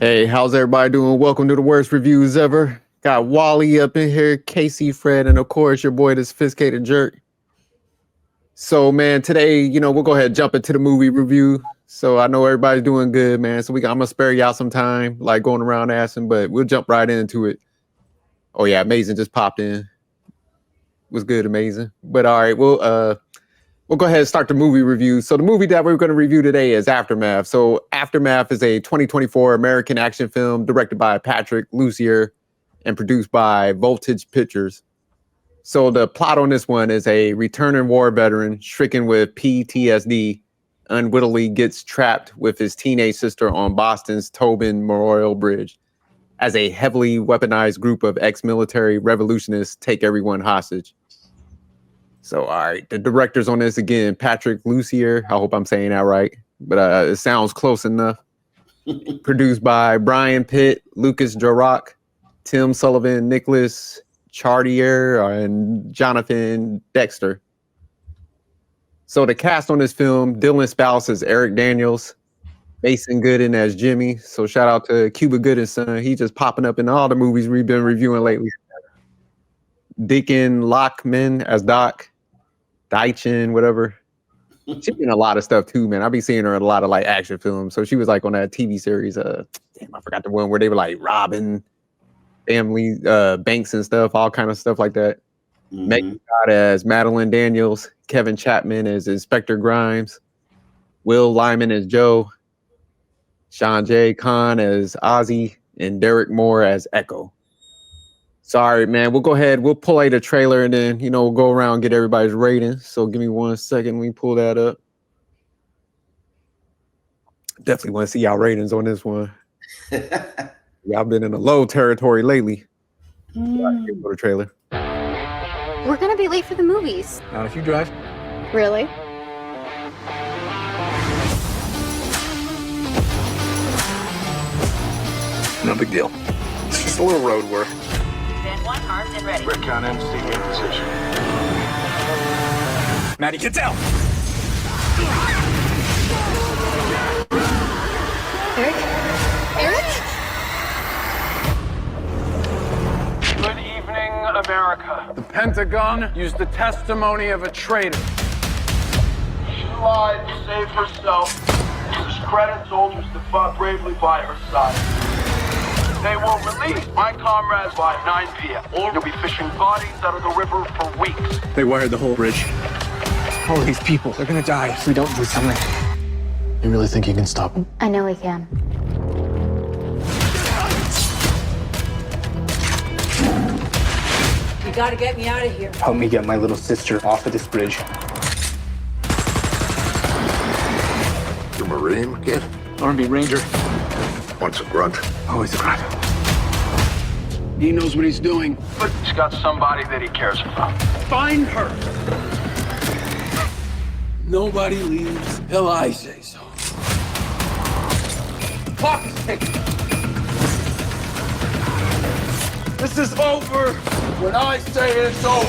Hey, how's everybody doing? Welcome to the worst reviews ever. Got Wally up in here, Casey, Fred, and of course your boy, the sophisticated jerk. So, man, today, we'll go ahead and jump into the movie review. So I know everybody's doing good, man. So I'm gonna spare y'all some time, like going around asking, but we'll jump right into it. Oh yeah, Amazing just popped in. Was good, Amazing. But all right, we'll go ahead and start the movie review. So the movie that we're going to review today is Aftermath. So Aftermath is a 2024 American action film directed by Patrick Lussier and produced by Voltage Pictures. So the plot on this one is a returning war veteran stricken with PTSD unwittingly gets trapped with his teenage sister on Boston's Tobin Memorial Bridge as a heavily weaponized group of ex-military revolutionists take everyone hostage. So, all right, the directors on this again, Patrick Lussier. I hope I'm saying that right, but it sounds close enough. Produced by Brian Pitt, Lucas Jarrock, Tim Sullivan, Nicholas Chartier, and Jonathan Dexter. So the cast on this film, Dylan Sprouse as Eric Daniels, Mason Gooden as Jimmy. So shout out to Cuba Gooding's son. He's just popping up in all the movies we've been reviewing lately. Deacon Lockman as Doc. Daichin, whatever. She's in a lot of stuff too, man. I be seeing her in a lot of like action films. So she was like on that TV series. Damn, I forgot the one where they were like robbing family banks and stuff, all kind of stuff like that. Megan Scott as Madeline Daniels, Kevin Chapman as Inspector Grimes, Will Lyman as Joe, Sean J. Khan as Ozzy, and Derek Moore as Echo. Sorry, man. We'll go ahead. We'll pull out a trailer and then, we'll go around and get everybody's ratings. So give me 1 second. We pull that up. Definitely want to see y'all ratings on this one. Y'all been in a low territory lately. Go to trailer. We're going to be late for the movies. Not if you drive. Really? No big deal. It's just a little road work. One armed and ready. Recon MC in position. Maddie, get down! Eric? Eric? Good evening, America. The Pentagon used the testimony of a traitor. She lied to save herself, to discredit soldiers that fought bravely by her side. They will release my comrades by 9 p.m. or you'll be fishing bodies out of the river for weeks. They wired the whole bridge. All of these people, they're gonna die if we don't do something. You really think you can stop them? I know we can. You gotta get me out of here. Help me get my little sister off of this bridge. You Marine, kid? Army Ranger. Once a grunt. Always a grunt. He knows what he's doing. But he's got somebody that he cares about. Find her. Nobody leaves till I say so. Clock is ticking. This is over when I say it's over.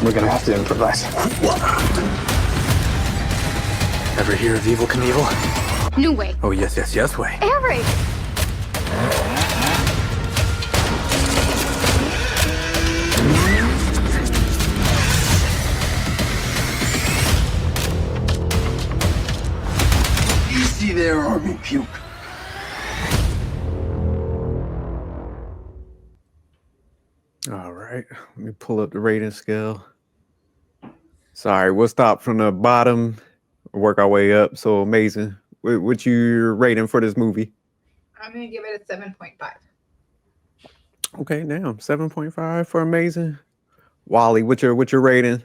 We're gonna have to improvise. Ever hear of Evel Knievel? No way. Oh, yes, way. Eric! Easy there, Army puke. All right. Let me pull up the rating scale. Sorry, we'll stop from the bottom, work our way up. So Amazing. What you rating for this movie? I'm going to give it a 7.5. Okay, damn. 7.5 for Amazing. Wally, what's your rating?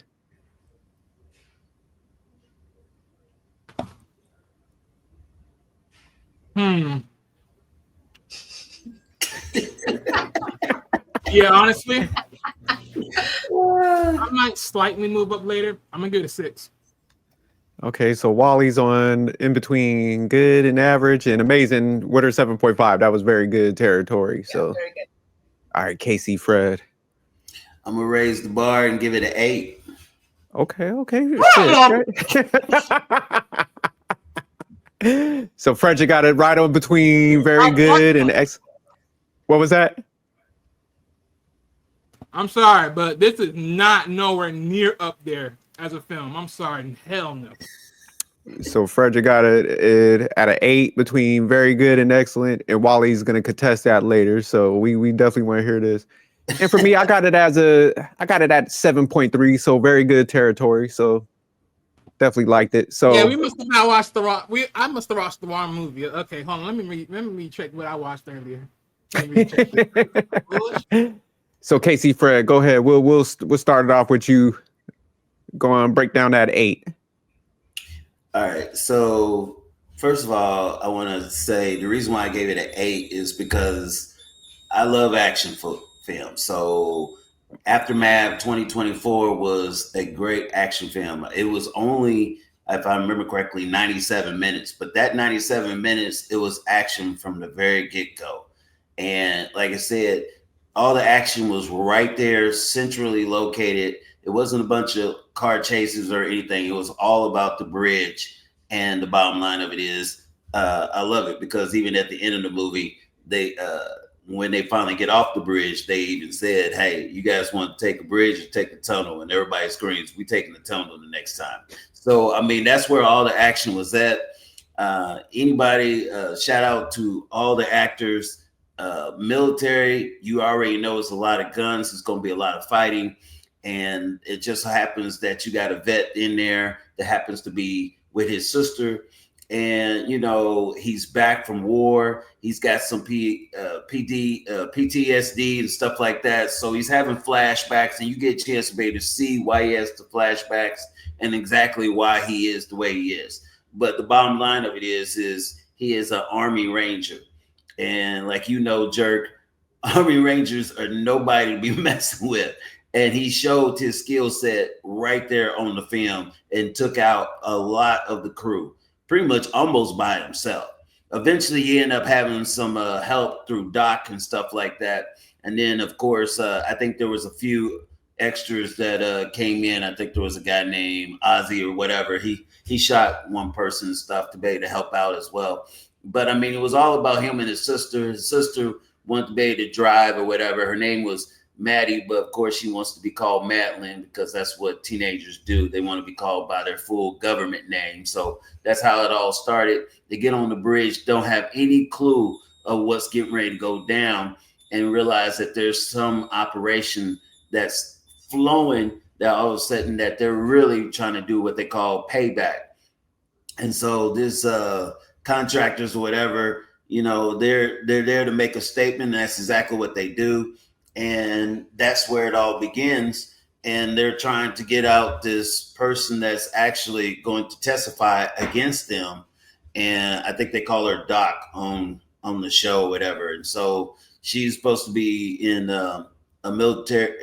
Yeah, honestly, I might slightly move up later. I'm gonna give it a 6. Okay, so Wally's on in between good and average and Amazing. What are 7.5? That was very good territory. Yeah, So, very good. all right, Casey, Fred. I'm gonna raise the bar and give it an 8. Okay. So Frederick got it right on between very good and X. What was that? I'm sorry, but this is not nowhere near up there as a film. I'm sorry. Hell no. So Frederick got it at an 8 between very good and excellent, and Wally's gonna contest that later. So we definitely want to hear this. And for me, I got it at 7.3, so very good territory. So definitely liked it. So Yeah, we must have not watched the wrong. I must have watched the wrong movie. Okay, hold on. Let me recheck what I watched earlier. Let me recheck. So Casey Fred, go ahead. We'll start it off with you. Go on, break down that 8. All right. So first of all, I want to say the reason why I gave it an 8 is because I love action films. So Aftermath 2024 was a great action film. It was only, if I remember correctly, 97 minutes. But that 97 minutes, it was action from the very get-go. And like I said, all the action was right there, centrally located. It wasn't a bunch of car chases or anything. It was all about the bridge. And the bottom line of it is, I love it because even at the end of the movie, they when they finally get off the bridge, they even said, "Hey, you guys want to take a bridge or take the tunnel?" And everybody screams, "We taking the tunnel the next time." So I mean, that's where all the action was at. Anybody, shout out to all the actors. Military, you already know it's a lot of guns. It's going to be a lot of fighting. And it just happens that you got a vet in there that happens to be with his sister. And, you know, he's back from war. He's got some PTSD and stuff like that. So he's having flashbacks, and you get a chance to be able to see why he has the flashbacks and exactly why he is the way he is. But the bottom line of it is he is an Army Ranger. And like, you know, Jerk, Army Rangers are nobody to be messing with. And he showed his skill set right there on the film and took out a lot of the crew, pretty much almost by himself. Eventually, he ended up having some help through Doc and stuff like that. And then, of course, I think there was a few extras that came in. I think there was a guy named Ozzy or whatever. He shot one person and stuff to be able to help out as well. But, I mean, it was all about him and his sister. His sister wanted to be able to drive or whatever. Her name was Maddie, but of course she wants to be called Madeline because that's what teenagers do. They want to be called by their full government name. So that's how it all started. They get on the bridge, don't have any clue of what's getting ready to go down, and realize that there's some operation that's flowing that all of a sudden that they're really trying to do what they call payback. And so this contractors or whatever, you know, they're there to make a statement. And that's exactly what they do. And that's where it all begins. And they're trying to get out this person that's actually going to testify against them. And I think they call her Doc on the show or whatever. And so she's supposed to be in a military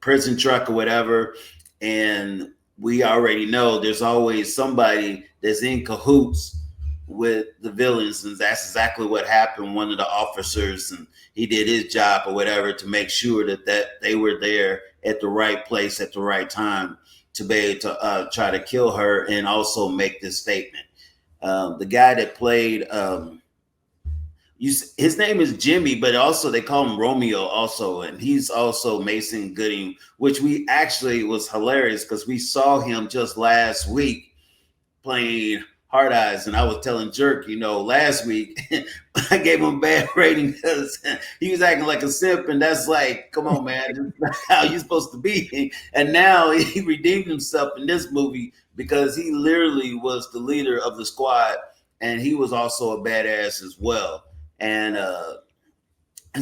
prison truck or whatever. And we already know there's always somebody that's in cahoots with the villains, and that's exactly what happened. One of the officers, and he did his job or whatever to make sure that they were there at the right place at the right time to be able to try to kill her and also make this statement. The guy that played his name is Jimmy, but also they call him Romeo also, and he's also Mason Gooding, which we actually was hilarious because we saw him just last week playing Hard Eyes, and I was telling Jerk, you know, last week I gave him a bad rating because he was acting like a simp, and that's like, come on, man, this is not how you're supposed to be. And now he redeemed himself in this movie because he literally was the leader of the squad, and he was also a badass as well. And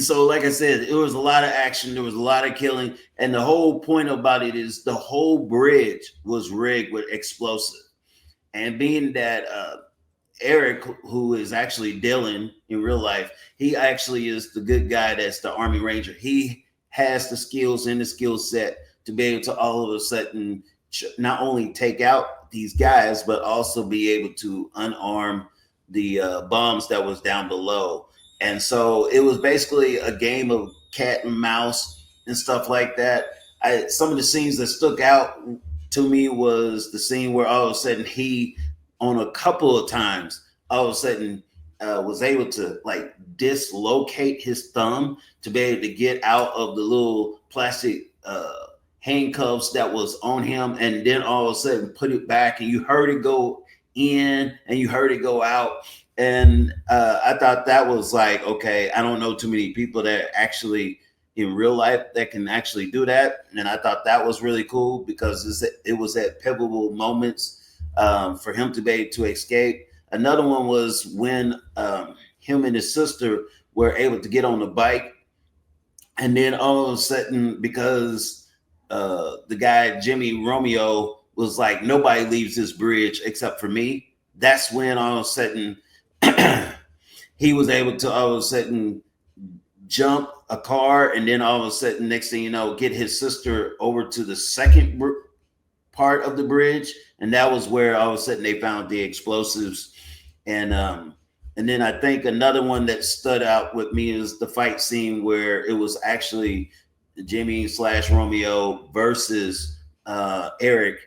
so, like I said, it was a lot of action, there was a lot of killing, and the whole point about it is the whole bridge was rigged with explosives. And being that Eric, who is actually Dylan in real life, he actually is the good guy that's the Army Ranger. He has the skills and the skill set to be able to all of a sudden not only take out these guys, but also be able to unarm the bombs that was down below. And so it was basically a game of cat and mouse and stuff like that. Some of the scenes that stuck out to me was the scene where all of a sudden he, on a couple of times, all of a sudden was able to like dislocate his thumb to be able to get out of the little plastic handcuffs that was on him, and then all of a sudden put it back, and you heard it go in and you heard it go out. And I thought that was like, okay, I don't know too many people that actually in real life that can actually do that. And I thought that was really cool because it was at pivotal moments for him to be able to escape. Another one was when him and his sister were able to get on the bike. And then all of a sudden, because the guy, Jimmy Romeo, was like, nobody leaves this bridge except for me. That's when all of a sudden he was able to all of a sudden jump a car. And then all of a sudden, next thing you know, get his sister over to the second part of the bridge. And that was where all of a sudden they found the explosives. And then I think another one that stood out with me is the fight scene where it was actually Jimmy / Romeo versus Eric.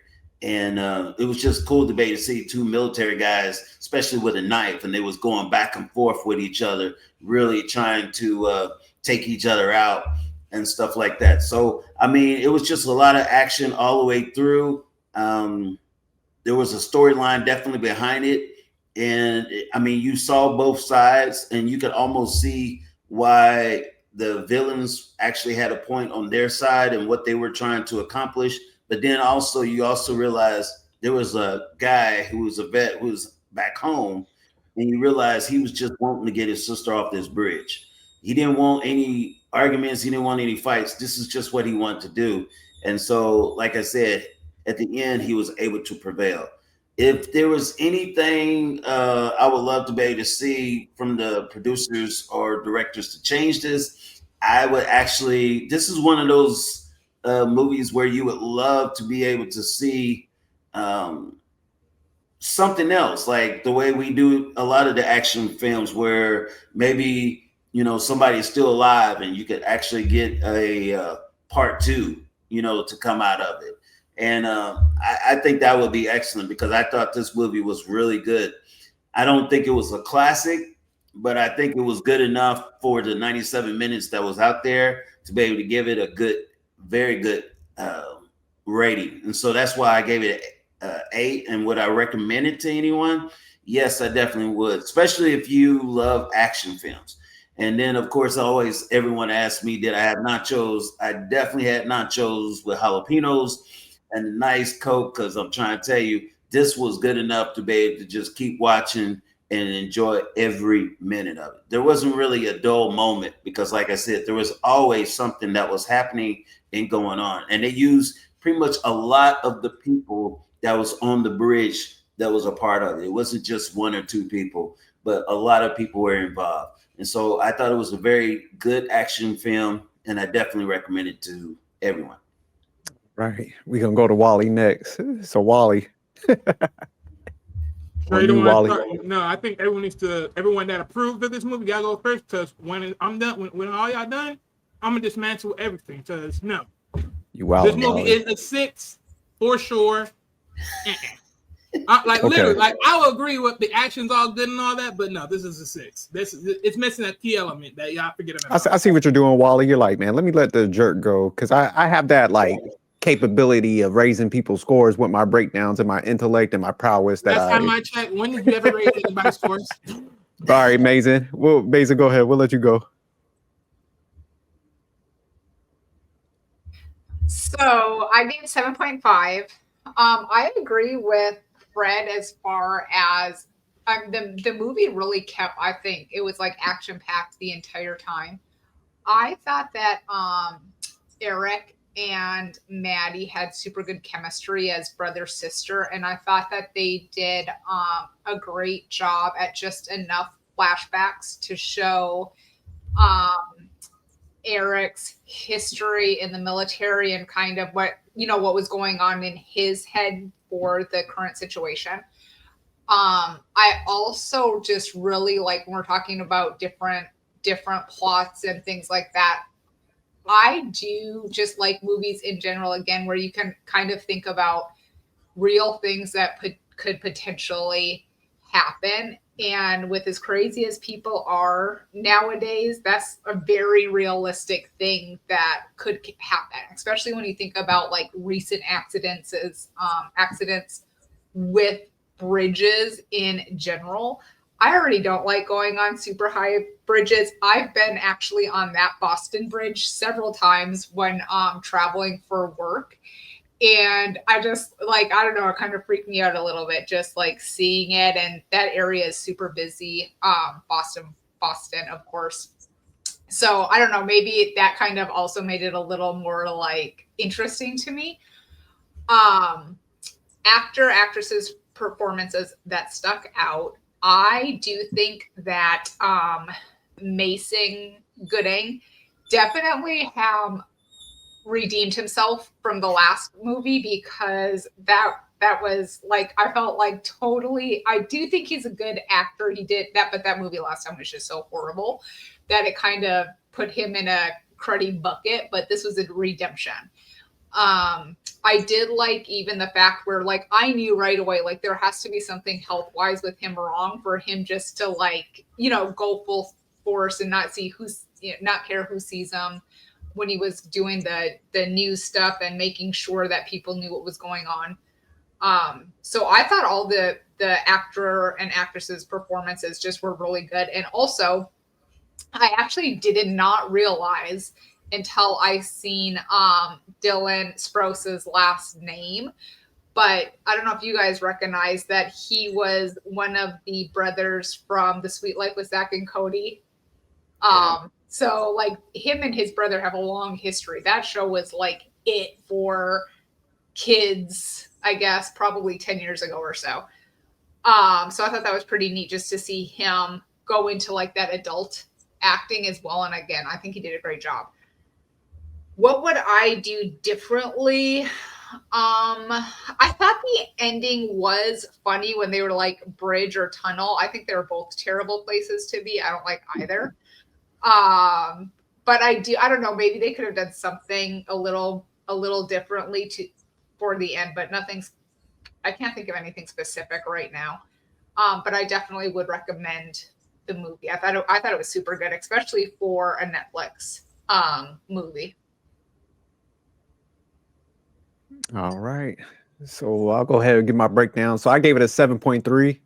And it was just cool to be able to see two military guys, especially with a knife, and they was going back and forth with each other, really trying to take each other out and stuff like that. So, I mean, it was just a lot of action all the way through. There was a storyline definitely behind it. And I mean, you saw both sides, and you could almost see why the villains actually had a point on their side and what they were trying to accomplish. But then also, you also realize there was a guy who was a vet who was back home, and you realize he was just wanting to get his sister off this bridge. He didn't want any arguments. He didn't want any fights. This is just what he wanted to do. And so, like I said, at the end, he was able to prevail. If there was anything I would love to be able to see from the producers or directors to change this, I would actually, this is one of those movies where you would love to be able to see something else, like the way we do a lot of the action films where maybe, you know, somebody's still alive and you could actually get a part 2, you know, to come out of it. And I think that would be excellent because I thought this movie was really good. I don't think it was a classic, but I think it was good enough for the 97 minutes that was out there to be able to give it a good, very good rating. And so that's why I gave it 8. And would I recommend it to anyone? Yes, I definitely would, especially if you love action films. And then, of course, always everyone asks me, did I have nachos? I definitely had nachos with jalapenos and a nice Coke, because I'm trying to tell you, this was good enough to be able to just keep watching and enjoy every minute of it. There wasn't really a dull moment because, like I said, there was always something that was happening and going on. And they used pretty much a lot of the people that was on the bridge that was a part of it. It wasn't just 1 or 2 people, but a lot of people were involved. And so I thought it was a very good action film, and I definitely recommend it to everyone. Right. We're going to go to Wally next. So, Wally. Wally. No, I think everyone that approved of this movie gotta go first, because when I'm done, when all y'all done, I'm going to dismantle everything. Because, no. This movie is a 6 for sure. Literally, like I will agree with the action's all good and all that, but no, this is a 6. It's missing a key element that y'all forget about. I see what you're doing, Wally. You're like, man, let me let the jerk go, because I have that like capability of raising people's scores with my breakdowns and my intellect and my prowess. Last time I checked, when did you ever raise anybody's scores? All right, Mason. Well, Mason, go ahead. We'll let you go. So I gave 7.5. I agree with Fred as far as the movie really kept, I think it was like action packed the entire time. I thought that Eric and Maddie had super good chemistry as brother sister, and I thought that they did a great job at just enough flashbacks to show Eric's history in the military and kind of what was going on in his head for the current situation. I also just really like when we're talking about different plots and things like that. I do just like movies in general, again, where you can kind of think about real things that could potentially happen. And with as crazy as people are nowadays, that's a very realistic thing that could happen, especially when you think about like recent accidents with bridges in general. I already don't like going on super high bridges. I've been actually on that Boston Bridge several times when traveling for work. And I just like, I don't know, it kind of freaked me out a little bit, just like seeing it. And that area is super busy. Boston, of course. So I don't know, maybe that kind of also made it a little more like interesting to me. Actresses performances that stuck out. I do think that Mason Gooding definitely redeemed himself from the last movie, because that was like, I felt like totally, I do think he's a good actor. He did that, but that movie last time was just so horrible that it kind of put him in a cruddy bucket, but this was a redemption. I did like even the fact where like I knew right away, like there has to be something health wise with him wrong for him just to like, you know, go full force and not see not care who sees him when he was doing the news stuff and making sure that people knew what was going on. So I thought all the actor and actresses performances just were really good. And also I actually did not realize until I seen Dylan Sprouse's last name. But I don't know if you guys recognize that he was one of the brothers from The Sweet Life with Zach and Cody. So like him and his brother have a long history. That show was like it for kids, I guess, probably 10 years ago or so. So I thought that was pretty neat just to see him go into like that adult acting as well. And again, I think he did a great job. What would I do differently? I thought the ending was funny when they were like bridge or tunnel. I think they were both terrible places to be. I don't like either. But I don't know, maybe they could have done something a little differently for the end, but I can't think of anything specific right now. But I definitely would recommend the movie. I thought it was super good, especially for a Netflix movie. All right. So I'll go ahead and give my breakdown. So I gave it a 7.3.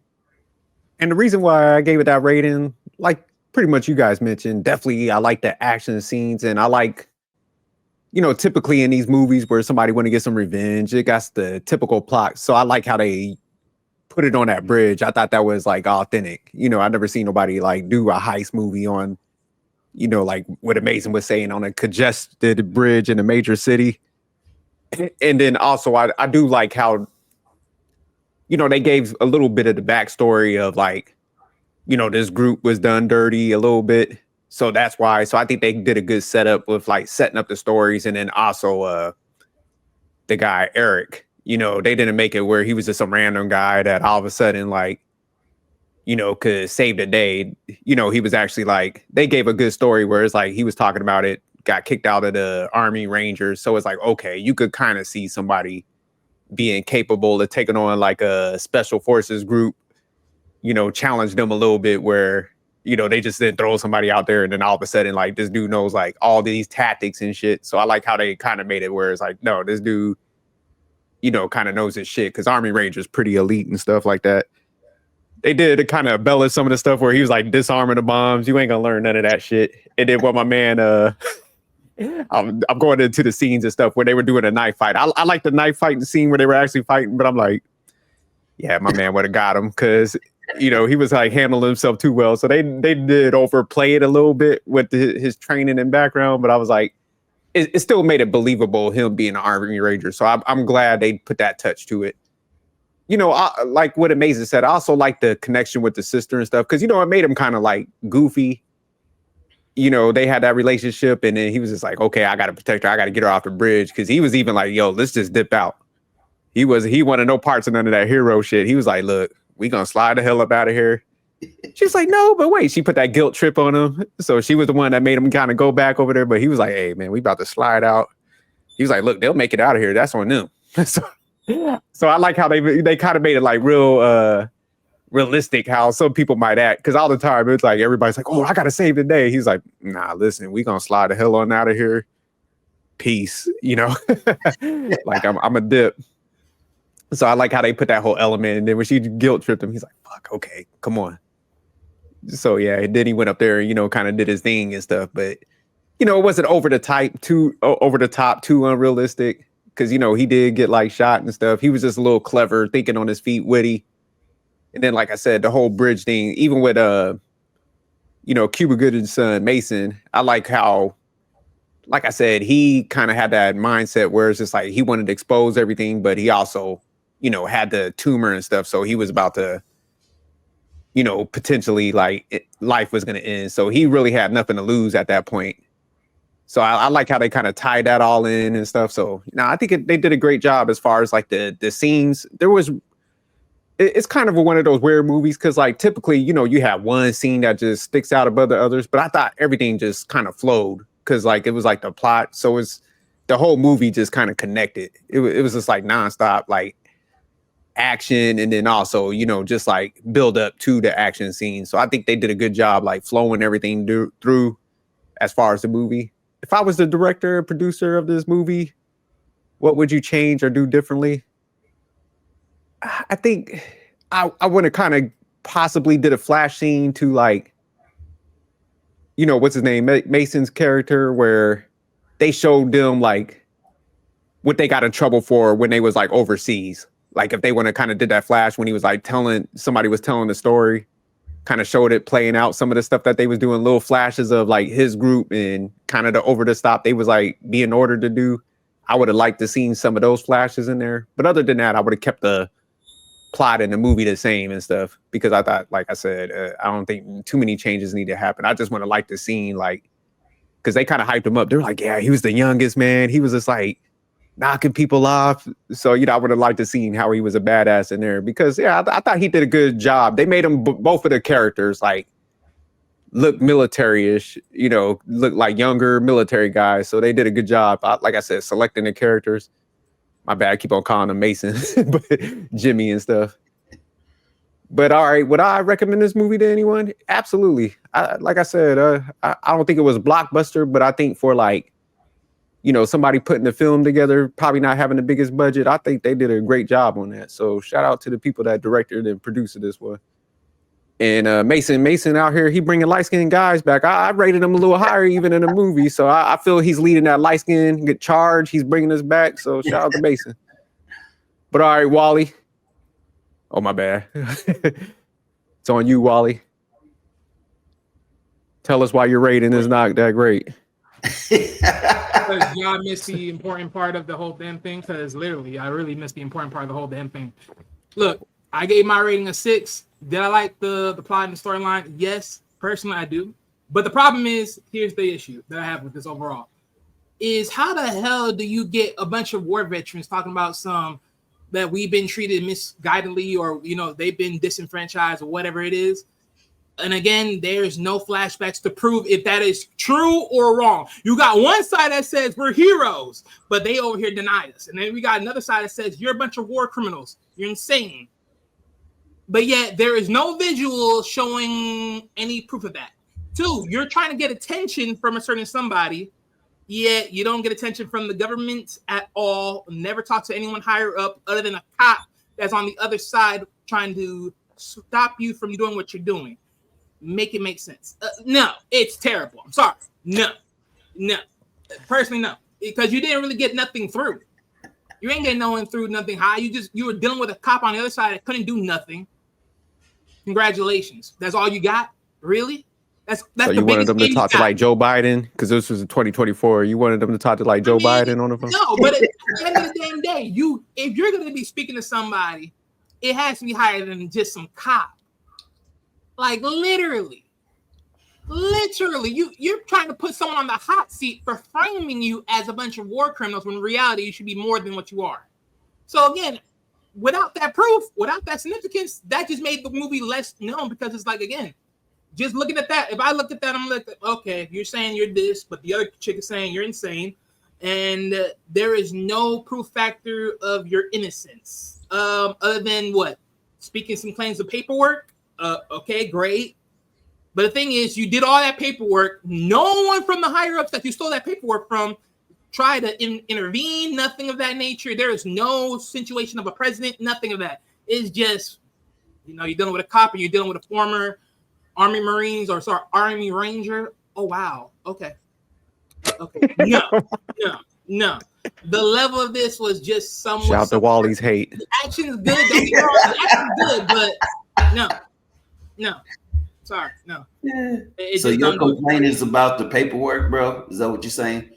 And the reason why I gave it that rating, like pretty much you guys mentioned, definitely I like the action scenes, and I like, you know, typically in these movies where somebody want to get some revenge, it got the typical plot. So I like how they put it on that bridge. I thought that was like authentic. You know, I've never seen nobody like do a heist movie on, you know, like what Mason was saying, on a congested bridge in a major city. And then also I do like how, you know, they gave a little bit of the backstory of like, you know, this group was done dirty a little bit. So that's why. So I think they did a good setup with like setting up the stories. And then also the guy, Eric, you know, they didn't make it where he was just some random guy that all of a sudden like, you know, could save the day. You know, he was actually like, they gave a good story where it's like he was talking about it, got kicked out of the Army Rangers. So it's like, okay, you could kind of see somebody being capable of taking on like a special forces group, you know, challenge them a little bit where, you know, they just didn't throw somebody out there and then all of a sudden like this dude knows like all these tactics and shit. So I like how they kind of made it where it's like, no, this dude, you know, kind of knows his shit, because Army Rangers pretty elite and stuff like that. They did kind of embellish some of the stuff where he was like disarming the bombs. You ain't gonna learn none of that shit. And then what my man I'm going into the scenes and stuff where they were doing a knife fight. I like the knife fighting scene where they were actually fighting, but I'm like, yeah, my man would have got him, because, you know, he was like handling himself too well. So they did overplay it a little bit with his training and background, but I was like, it still made it believable, him being an Army Ranger. So I'm glad they put that touch to it. You know, like what Amazing said, I also like the connection with the sister and stuff, because, you know, it made him kind of like goofy. You know, they had that relationship, and then he was just like, okay, I got to protect her. I got to get her off the bridge. Because he was even like, yo, let's just dip out. He wanted no parts of none of that hero shit. He was like, look, we going to slide the hell up out of here. She's like, no, but wait. She put that guilt trip on him. So she was the one that made him kind of go back over there. But he was like, hey, man, we about to slide out. He was like, look, they'll make it out of here. That's on them. So I like how they kind of made it like real realistic how some people might act. Because all the time it's like everybody's like, "Oh, I gotta save the day." He's like, "Nah, listen, we gonna slide the hell on out of here. Peace." You know, like I'm a dip. So I like how they put that whole element. And then when she guilt tripped him, he's like, "Fuck, okay, come on." So yeah, and then he went up there and, you know, kind of did his thing and stuff. But, you know, it wasn't over the top, too unrealistic. Because, you know, he did get like shot and stuff. He was just a little clever, thinking on his feet, witty. And then, like I said, the whole bridge thing, even with, you know, Cuba Gooding's son, Mason, I like how, like I said, he kind of had that mindset where it's just like he wanted to expose everything, but he also, you know, had the tumor and stuff. So he was about to, you know, potentially like life was going to end. So he really had nothing to lose at that point. So I like how they kind of tied that all in and stuff. So, you know, I think they did a great job as far as like the scenes. It's kind of one of those weird movies because like typically, you know, you have one scene that just sticks out above the others. But I thought everything just kind of flowed because like it was like the plot. So it's the whole movie just kind of connected. It was just like nonstop, like action, and then also, you know, just like build up to the action scene. So I think they did a good job like flowing everything through as far as the movie. If I was the director or producer of this movie, what would you change or do differently? I think I would have kind of possibly did a flash scene to like, you know, what's his name? Mason's character, where they showed them like what they got in trouble for when they was like overseas. Like if they want to kind of did that flash when he was like somebody was telling the story, kind of showed it playing out some of the stuff that they was doing, little flashes of like his group and kind of the over the top they was like being ordered to do. I would have liked to seen some of those flashes in there. But other than that, I would have kept the plot in the movie the same and stuff, because I thought, like I said, I don't think too many changes need to happen. I just want to like the scene, like, because they kind of hyped him up. They're like, yeah, he was the youngest, man. He was just like knocking people off. So, you know, I would have liked to see how he was a badass in there, because yeah, I thought he did a good job. They made him both of the characters like look military-ish, you know, look like younger military guys. So they did a good job. Like I said, selecting the characters. My bad, I keep on calling him Mason, but Jimmy and stuff. But all right, would I recommend this movie to anyone? Absolutely. Like I said, I don't think it was a blockbuster, but I think for like, you know, somebody putting the film together, probably not having the biggest budget, I think they did a great job on that. So shout out to the people that directed and produced this one. And Mason out here, he bringing light-skinned guys back. I rated him a little higher even in the movie. So I feel he's leading that light-skin get charge. He's bringing us back. So shout out to Mason. But all right, Wally. Oh, my bad. It's on you, Wally. Tell us why your rating is not that great. Because y'all missed the important part of the whole damn thing. Because literally, I really missed the important part of the whole damn thing. Look, I gave my rating a 6. Did I like the plot and the storyline? Yes, personally I do. But the problem is, here's the issue that I have with this overall, is how the hell do you get a bunch of war veterans talking about some that we've been treated misguidedly, or, you know, they've been disenfranchised or whatever it is. And again, there's no flashbacks to prove if that is true or wrong. You got one side that says we're heroes, but they over here deny us. And then we got another side that says you're a bunch of war criminals. You're insane. But yet there is no visual showing any proof of that. 2, you're trying to get attention from a certain somebody, yet you don't get attention from the government at all. Never talk to anyone higher up other than a cop that's on the other side trying to stop you from doing what you're doing. Make it make sense. No, it's terrible. I'm sorry. No. Personally, no. Because you didn't really get nothing through. You ain't getting no one through nothing high. You were dealing with a cop on the other side that couldn't do nothing. Congratulations. That's all you got? Really? That's so you wanted them to talk to like Joe Biden, because this was in 2024. You wanted them to talk to like Joe Biden on the phone? No, but at the end of the damn day, if you're going to be speaking to somebody, it has to be higher than just some cop. Like literally, you're trying to put someone on the hot seat for framing you as a bunch of war criminals when in reality you should be more than what you are. So again, without that proof, without that significance, that just made the movie less known, because it's like, again, just looking at that, if I look at that, I'm like, okay, you're saying you're this, but the other chick is saying you're insane, and there is no proof factor of your innocence, other than what? speaking some claims of paperwork. Okay, great. But the thing is, you did all that paperwork. No one from the higher ups that you stole that paperwork from tried to intervene. Nothing of that nature. There is no situation of a president. Nothing of that. It's just, you're dealing with a cop, and you're dealing with a former Army Ranger. Oh wow. Okay. No. The level of this was just somewhat. Shout out to Wally's hate. The action's good. Don't get me wrong. The action's good, but no. Sorry, no. So your complaint is about the paperwork, bro? Is that what you're saying?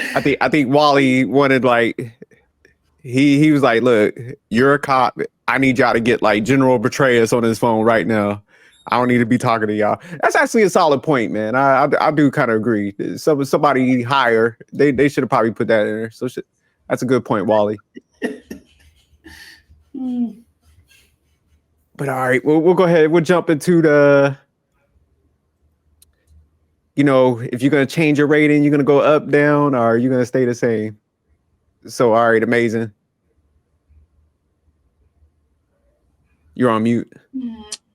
I think Wally wanted, like, he was like, look, you're a cop. I need y'all to get like General Petraeus on his phone right now. I don't need to be talking to y'all. That's actually a solid point, man. I do kind of agree. Somebody higher, they should have probably put that in there. So that's a good point, Wally. But all right, we'll go ahead. We'll jump into the, if you're going to change your rating, you're going to go up, down, or are you going to stay the same? So, all right, amazing. You're on mute.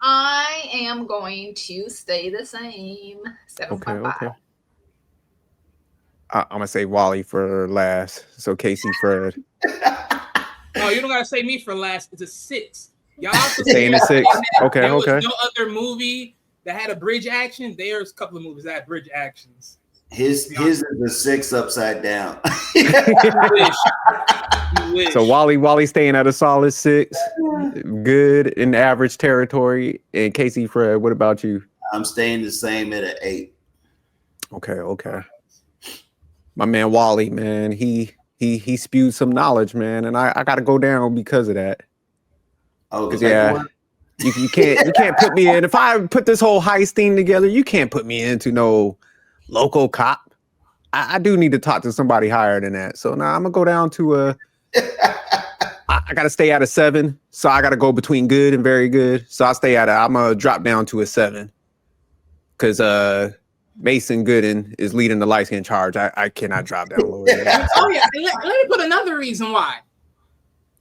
I am going to stay the same. 7.5. Okay. I'm gonna say Wally for last. So Casey, Fred. Oh, you don't gotta say me for last. It's a 6. Y'all saying a 6. Okay. There was no other movie that had a bridge action. There's a couple of movies that had bridge actions. His is a 6 upside down. You wish. So Wally staying at a solid 6, good in average territory. And Casey, Fred, what about you? I'm staying the same at an 8. Okay. My man Wally, man, he spewed some knowledge, man, and I got to go down because of that. Oh, yeah. You can't put me in. If I put this whole heist thing together, you can't put me into no local cop. I do need to talk to somebody higher than that. So now I'm gonna go down to I gotta stay at a 7. So I gotta go between good and very good. So I'm gonna drop down to a 7. Cause Mason Gooden is leading the light skin charge. I cannot drop down lower than that. Oh yeah. Let me put another reason why.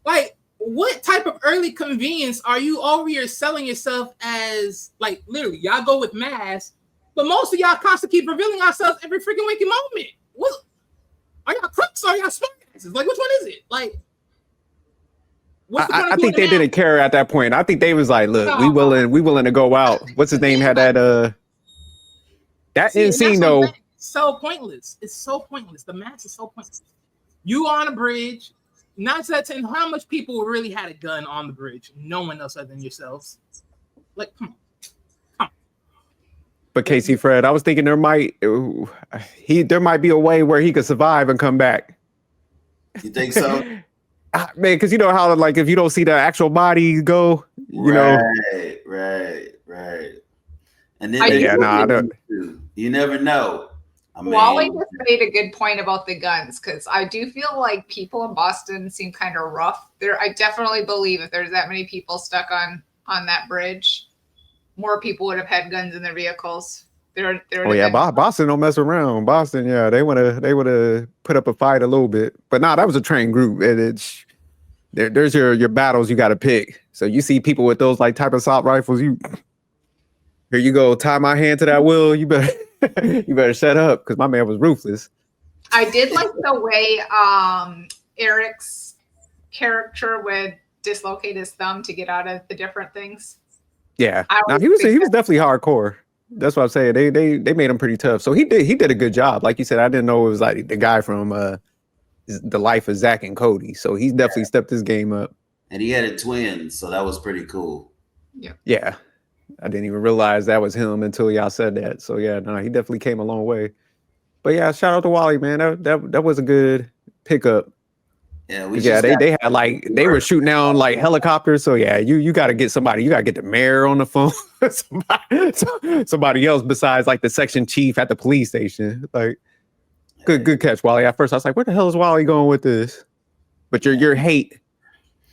Like, what type of early convenience are you over here selling yourself as? Like, literally, y'all go with mass, but most of y'all constantly keep revealing ourselves every freaking waking moment. What are y'all crooks or are y'all smartasses? Like, which one is it? Like, I think they didn't care at that point. I think they was like, look, we willing to go out. What's his name had that end scene though. So pointless. It's so pointless. The match is so pointless. You on a bridge. 9 to 10. How much people really had a gun on the bridge? No one else other than yourselves. Like, come on. But Casey, Fred, I was thinking there might be a way where he could survive and come back. You think so? Man, because you know how, like, if you don't see the actual body go, you know. Right. And then you never know. I mean, Wally just made a good point about the guns, because I do feel like people in Boston seem kind of rough. I definitely believe if there's that many people stuck on that bridge, more people would have had guns in their vehicles. Boston don't mess around. Boston, yeah, they would have put up a fight a little bit, but that was a trained group. There's your battles you got to pick. So you see people with those like type of assault rifles, here you go, tie my hand to that wheel. You better shut up, because my man was ruthless. I did like the way Eric's character would dislocate his thumb to get out of the different things. Yeah, he was definitely hardcore. That's what I'm saying. They made him pretty tough. So he did a good job. Like you said, I didn't know it was like the guy from The Life of Zack and Cody. So he's definitely stepped his game up. And he had a twin, so that was pretty cool. Yeah. I didn't even realize that was him until y'all said that. So yeah, he definitely came a long way. But yeah, shout out to Wally, man. That was a good pickup. Yeah, they had like they were shooting down like helicopters. So yeah, you got to get somebody. You got to get the mayor on the phone. somebody else besides like the section chief at the police station. Like, good catch, Wally. At first, I was like, where the hell is Wally going with this? But your hate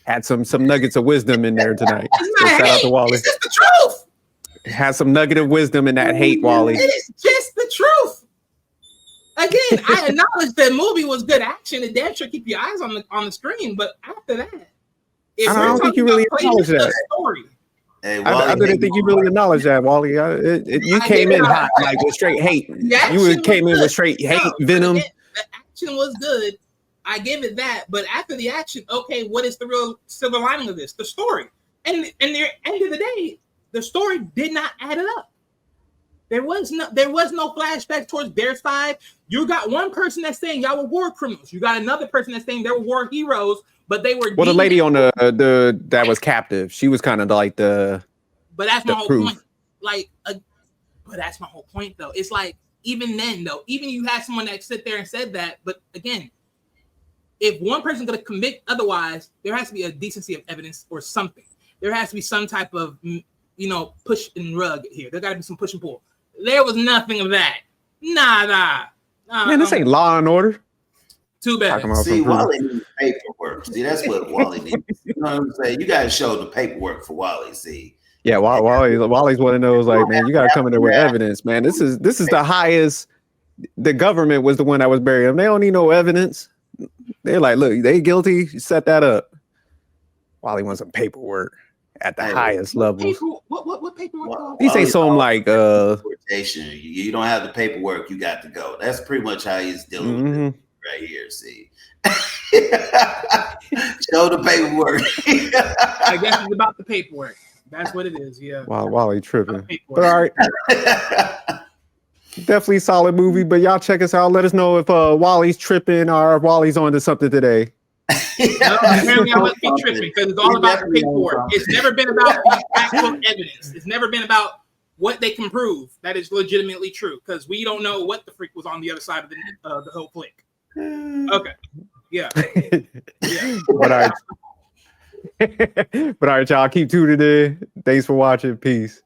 had some nuggets of wisdom in there tonight. So shout out to Wally. It's just the truth. Has some nugget of wisdom in that hate, Wally. It is just the truth. again, I acknowledge that movie was good action. It damn sure keep your eyes on the screen. But after that, I don't think you really acknowledge that. Story, Hey, I didn't think you really acknowledge that, Wally. You came in hot, like with straight hate. You came in with straight hate, venom. Again, the action was good. I give it that. But after the action, okay, what is the real silver lining of this? The story. And at the end of the day, the story did not add it up. There was no flashback towards their side. You got one person that's saying y'all were war criminals. You got another person that's saying they were war heroes, but they were. Well, the lady on the that was captive, she was kind of like the. But that's my whole point. Like, but that's my whole point, though. It's like even then, though, even you had someone that sit there and said that, but again, if one person's gonna commit otherwise, there has to be a decency of evidence or something. There has to be some type of, push and rug here. There got to be some push and pull. There was nothing of that. Nah. Man, this ain't Law and Order. Too bad. See, Wally needs paperwork. See, that's what Wally needs. You know what I'm saying? You got to show the paperwork for Wally. See. Yeah, Wally's one of those like, man, you got to come in there with evidence, man. This is the highest. The government was the one that was burying them. They don't need no evidence. They're like, look, they guilty. Set that up. Wally wants some paperwork at the highest level. What paperwork? He say something like you don't have the paperwork, you got to go. That's pretty much how he's dealing with it right here. See. Show the paperwork. I guess it's about the paperwork. That's what it is. Yeah. Wow, Wally tripping. But all right. Definitely solid movie, but y'all check us out. Let us know if Wally's tripping or if Wally's on to something today. Apparently I must be tripping because it's all about the paperwork. It's never been about the actual evidence. It's never been about what they can prove that is legitimately true because we don't know what the freak was on the other side of the whole flick. Okay. Yeah. But all right, y'all keep tuning in. Thanks for watching. Peace.